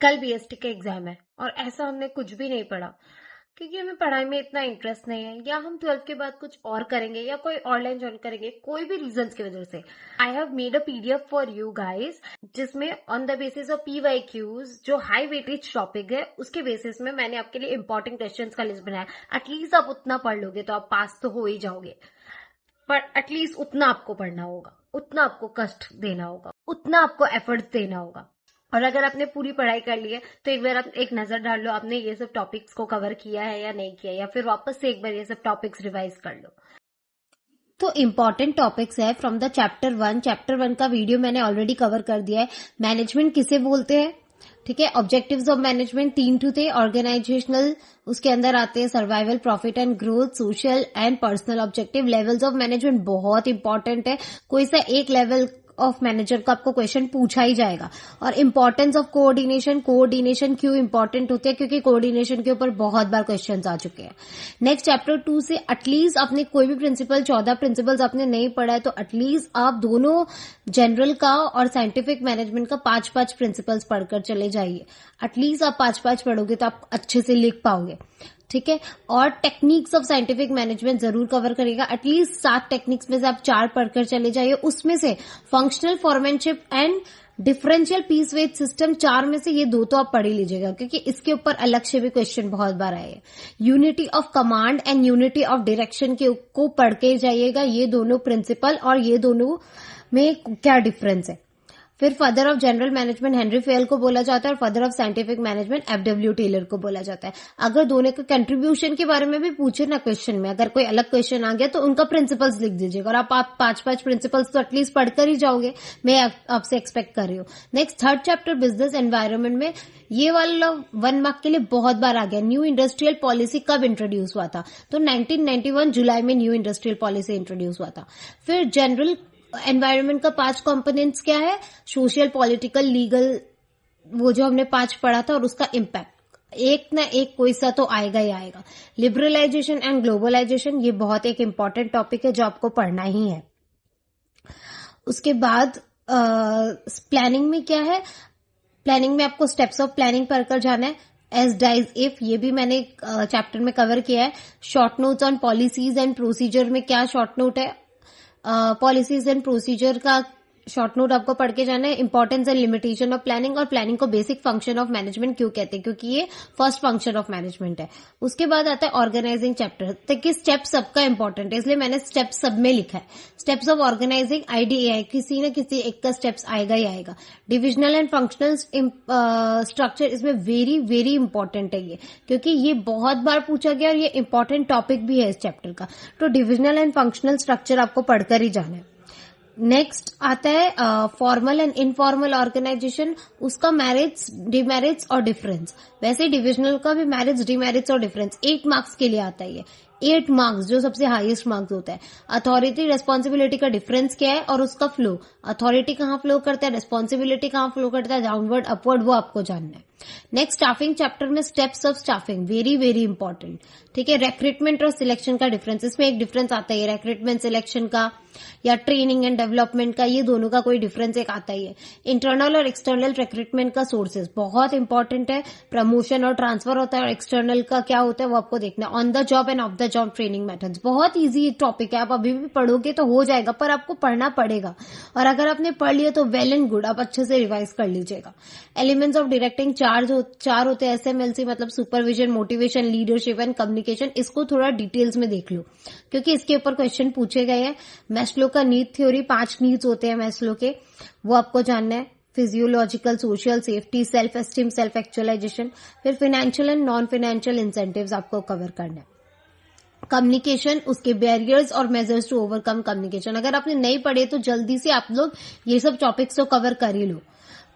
कल बीएसटी का एग्जाम है और ऐसा हमने कुछ भी नहीं पढ़ा क्योंकि हमें पढ़ाई में इतना इंटरेस्ट नहीं है, या हम 12th के बाद कुछ और करेंगे या कोई ऑनलाइन ज्वाइन करेंगे, कोई भी रीजंस की वजह से। I have made a PDF for you guys, जिसमें on the basis of PYQs जो हाई वेटेज टॉपिक है उसके बेसिस में मैंने आपके लिए इंपॉर्टेंट क्वेश्चंस का लिस्ट बनाया। एटलीस्ट आप उतना पढ़ लोगे तो आप पास तो हो ही जाओगे, पर एटलीस्ट उतना आपको पढ़ना होगा, उतना आपको कष्ट देना होगा, उतना आपको एफर्ट्स देना होगा। और अगर आपने पूरी पढ़ाई कर ली है तो एक बार आप एक नजर डाल लो आपने ये सब टॉपिक्स को कवर किया है या नहीं किया, या फिर वापस से एक बार ये सब टॉपिक्स रिवाइज कर लो। तो इम्पॉर्टेंट टॉपिक्स है फ्रॉम द चैप्टर 1। चैप्टर 1 का वीडियो मैंने ऑलरेडी कवर कर दिया है। मैनेजमेंट किसे बोलते हैं, ठीक है। ऑब्जेक्टिव्स ऑफ मैनेजमेंट 3 थे। ऑर्गेनाइजेशनल, उसके अंदर आते हैं survival, profit and growth, social and personal objective. Levels of management बहुत इंपॉर्टेंट है, कोई सा एक लेवल ऑफ मैनेजर का आपको क्वेश्चन पूछा ही जाएगा। और इंपॉर्टेंस ऑफ कोऑर्डिनेशन, कोऑर्डिनेशन क्यों इंपॉर्टेंट होती है, क्योंकि कोऑर्डिनेशन के ऊपर बहुत बार क्वेश्चंस आ चुके हैं। नेक्स्ट चैप्टर 2 से एटलीस्ट आपने कोई भी प्रिंसिपल, 14 प्रिंसिपल्स आपने नहीं पढ़ा है तो एटलीस्ट आप दोनों जनरल का और साइंटिफिक मैनेजमेंट का 5-5 प्रिंसिपल्स पढ़कर चले जाइए। एटलीस्ट आप 5-5 पढ़ोगे तो आप अच्छे से लिख पाओगे, ठीक है। और टेक्निक्स ऑफ साइंटिफिक मैनेजमेंट जरूर कवर करेगा। एटलीस्ट 7 टेक्निक्स में से आप 4 पढ़कर चले जाइए। उसमें से functional foremanship and differential piece wage system, 4 में से ये 2 तो आप पढ़ ही लीजिएगा, क्योंकि इसके ऊपर अलग से भी क्वेश्चन बहुत बार आए हैं। Unity of command and unity of direction को पढ़ के जाइएगा, ये दोनों प्रिंसिपल और ये दोनों में क्या डिफरेंस है। फिर father of general management Henri Fayol को बोला जाता है और father of scientific management F W Taylor को बोला जाता है। अगर दोनों के कंट्रीब्यूशन के बारे में भी पूछे ना क्वेश्चन में, अगर कोई अलग क्वेश्चन आ गया तो उनका प्रिंसिपल्स लिख दीजिएगा। और आप 5-5 प्रिंसिपल्स तो एटलीस्ट पढ़कर ही जाओगे, मैं आपसे एक्सपेक्ट कर रही हूँ। Next 3rd chapter business environment में ये वाला 1 मार्क के लिए बहुत बार आ गया। न्यू इंडस्ट्रियल पॉलिसी कब इंट्रोड्यूस हुआ था, तो 1991 जुलाई में न्यू इंडस्ट्रियल पॉलिसी इंट्रोड्यूस हुआ था। फिर जनरल एनवायरनमेंट का 5 कंपोनेंट्स क्या है, सोशल, पॉलिटिकल, लीगल, वो जो हमने 5 पढ़ा था, और उसका इम्पैक्ट एक ना एक कोई सा तो आएगा ही आएगा। लिबरलाइजेशन एंड ग्लोबलाइजेशन, ये बहुत एक इंपॉर्टेंट टॉपिक है जो आपको पढ़ना ही है। उसके बाद प्लानिंग में क्या है, प्लानिंग में आपको स्टेप्स ऑफ प्लानिंग पढ़कर जाना है। एस डाइज इफ, ये भी मैंने चैप्टर में कवर किया है। Short notes on policies and procedure में क्या शॉर्ट नोट है, पॉलिसीज एंड प्रोसीजर का शॉर्ट नोट आपको पढ़ के जाना है। Importance and limitation of planning, और प्लानिंग को बेसिक फंक्शन ऑफ मैनेजमेंट क्यों कहते हैं, क्योंकि ये फर्स्ट फंक्शन ऑफ मैनेजमेंट है। उसके बाद आता है ऑर्गेनाइजिंग चैप्टर, ताकि स्टेप सबका इंपॉर्टेंट है इसलिए मैंने स्टेप सब में लिखा है। स्टेप्स ऑफ ऑर्गेनाइजिंग आईडीएआई, किसी न किसी एक का स्टेप्स आएगा ही आएगा। डिविजनल एंड फंक्शनल स्ट्रक्चर, इसमें वेरी वेरी इंपॉर्टेंट है ये, क्योंकि ये बहुत बार पूछा गया और ये इंपॉर्टेंट टॉपिक भी है इस चैप्टर का। तो डिविजनल एंड फंक्शनल स्ट्रक्चर आपको पढ़कर ही जाना है। नेक्स्ट आता है फॉर्मल एंड इनफॉर्मल ऑर्गेनाइजेशन, उसका मैरिट्स, डिमेरिट्स और डिफरेंस। वैसे डिविजनल का भी मैरिट्स, डिमेरिट्स और डिफरेंस 8 मार्क्स के लिए आता है ये, 8 मार्क्स जो सबसे हाईएस्ट मार्क्स होता है। अथॉरिटी रेस्पॉन्सिबिलिटी का डिफरेंस क्या है और उसका फ्लो, अथॉरिटी कहाँ फ्लो करता है, रेस्पॉन्सिबिलिटी कहाँ फ्लो करता है, डाउनवर्ड अपवर्ड, वो आपको जानना है। नेक्स्ट स्टाफिंग चैप्टर में steps of staffing, very very important, ठीक है। रिक्रूटमेंट और सिलेक्शन का डिफरेंस, इसमें एक डिफरेंस आता है रिक्रूटमेंट सिलेक्शन का या ट्रेनिंग एंड डेवलपमेंट का, ये दोनों का कोई डिफरेंस एक आता ही है। इंटरनल और एक्सटर्नल रिक्रूटमेंट का सोर्सेज बहुत इंपॉर्टेंट है, प्रमोशन और ट्रांसफर होता है, और एक्सटर्नल का क्या होता है वो आपको देखना है। On the job end of the job training methods, बहुत ईजी टॉपिक है, आप अभी भी पढ़ोगे तो हो जाएगा, पर आपको पढ़ना पड़ेगा। और अगर आपने पढ़ लिया तो वेल एंड गुड, आप अच्छे से रिवाइज कर लीजिएगा। एलिमेंट्स ऑफ डायरेक्टिंग 4 होते हैं एसएमएलसी, मतलब supervision, motivation, leadership and communication. इसको थोड़ा डिटेल्स में देख लो क्योंकि इसके ऊपर क्वेश्चन पूछे गए हैं। मैस्लो का नीड थ्योरी, 5 नीड्स होते हैं मैस्लो के, वो आपको जानना है। Physiological, social, safety, self esteem, self actualisation. फिर financial and non financial incentives आपको कवर करना है। कम्युनिकेशन, उसके बैरियर्स और मेजर्स टू ओवरकम कम्युनिकेशन। अगर आपने नहीं पढ़े तो जल्दी से आप लोग ये सब टॉपिक्स तो कवर कर ही लो।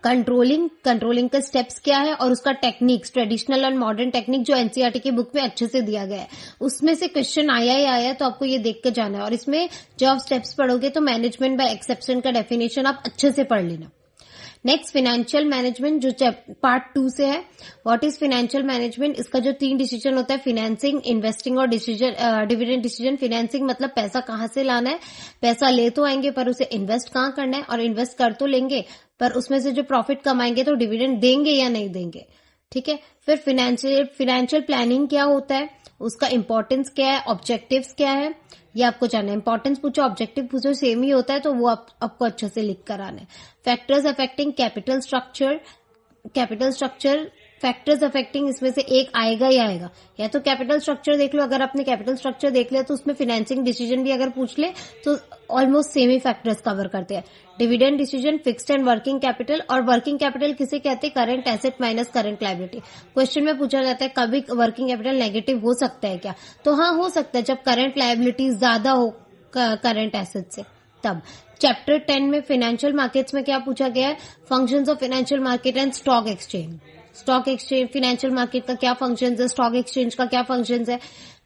कंट्रोलिंग के स्टेप्स क्या है और उसका टेक्निक्स, ट्रेडिशनल और मॉडर्न टेक्निक जो एनसीईआरटी की बुक में अच्छे से दिया गया है, उसमें से क्वेश्चन आया ही आया, तो आपको ये देख के जाना है। और इसमें जब आप स्टेप्स पढ़ोगे तो मैनेजमेंट बाय एक्सेप्शन का डेफिनेशन आप अच्छे से पढ़ लेना। नेक्स्ट फाइनेंशियल मैनेजमेंट जो पार्ट 2 से है। व्हाट इज फाइनेंशियल मैनेजमेंट, इसका जो 3 डिसीजन होता है, फाइनेंसिंग, इन्वेस्टिंग और डिविडेंड डिसीजन। फाइनेंसिंग मतलब पैसा कहाँ से लाना है, पैसा ले तो आएंगे पर उसे इन्वेस्ट कहाँ करना है, और इन्वेस्ट कर तो लेंगे पर उसमें से जो प्रॉफिट कमाएंगे तो डिविडेंड देंगे या नहीं देंगे। ठीक है, फिर फिनेंशियल प्लानिंग क्या होता है, उसका इंपॉर्टेंस क्या है, ऑब्जेक्टिव्स क्या है, ये आपको जानना है। इंपॉर्टेंस पूछो, ऑब्जेक्टिव पूछो, सेम ही होता है, तो वो आपको अच्छे से लिख कर आना है। Factors affecting capital structure factors affecting, इसमें से एक आएगा ही आएगा। या तो कैपिटल स्ट्रक्चर देख लो, अगर आपने कैपिटल स्ट्रक्चर देख लिया तो उसमें फाइनेंसिंग डिसीजन भी अगर पूछ ले तो ऑलमोस्ट सेम ही फैक्टर्स कवर करते हैं। Dividend decision, fixed and working capital, और वर्किंग कैपिटल किसे कहते हैं, current asset minus current liability. Question में पूछा जाता है कभी वर्किंग कैपिटल नेगेटिव हो सकता है क्या, तो हाँ हो सकता है, जब करंट लायबिलिटी ज्यादा हो करंट एसेट से तब। चैप्टर 10 में फाइनेंशियल मार्केट्स में क्या पूछा गया है, functions of financial market and stock exchange. Stock exchange, financial market का क्या फंक्शन है, स्टॉक एक्सचेंज का क्या फंक्शन है।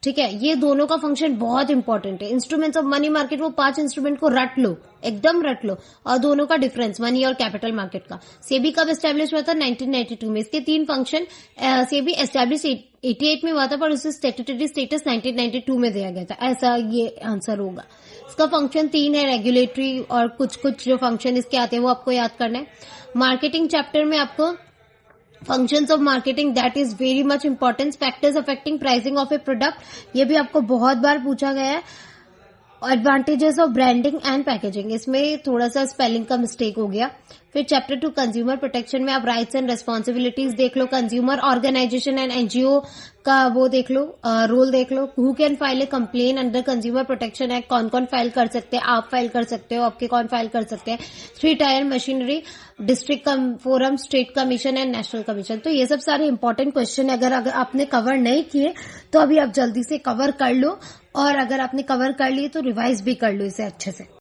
ठीक है, ये दोनों का फंक्शन बहुत इंपॉर्टेंट है। इंस्ट्रूमेंट्स ऑफ मनी मार्केट, वो 5 इंस्ट्रूमेंट को रट लो, एकदम रट लो, और दोनों का डिफरेंस मनी और कैपिटल मार्केट का। सेबी कब एस्टेब्लिश हुआ था, 1992 में। इसके 3 फंक्शन, सेबी एस्टेब्लिश 88 में हुआ था, पर उसे स्टैट्यूटरी स्टेटस 1992 में दिया गया था, ऐसा ये आंसर होगा। इसका फंक्शन 3 है, रेगुलेटरी और कुछ जो फंक्शन इसके आते हैं वो आपको याद करना है। मार्केटिंग चैप्टर में आपको functions of marketing, that is very much important. Factors affecting pricing of A product, ये भी आपको बहुत बार पूछा गया है। Advantages of branding and packaging, इसमें थोड़ा सा स्पेलिंग का मिस्टेक हो गया। फिर चैप्टर 2 कंज्यूमर प्रोटेक्शन में आप राइट्स एंड रेस्पॉन्सिबिलिटीज देख लो, कंज्यूमर ऑर्गेनाइजेशन एंड एनजीओ का वो देख लो, रोल देख लो। Who can file a complaint under consumer protection act, कौन कौन फाइल कर सकते हैं, आप फाइल कर सकते हो, आपके कौन फाइल कर सकते हैं। 3 tyre machinery, district forum, state commission and national commission. तो ये सब सारे इंपॉर्टेंट क्वेश्चन अगर आपने कवर नहीं किए तो अभी आप जल्दी से कवर कर लो, और अगर आपने कवर कर लिए तो रिवाइज भी कर लो इसे अच्छे से।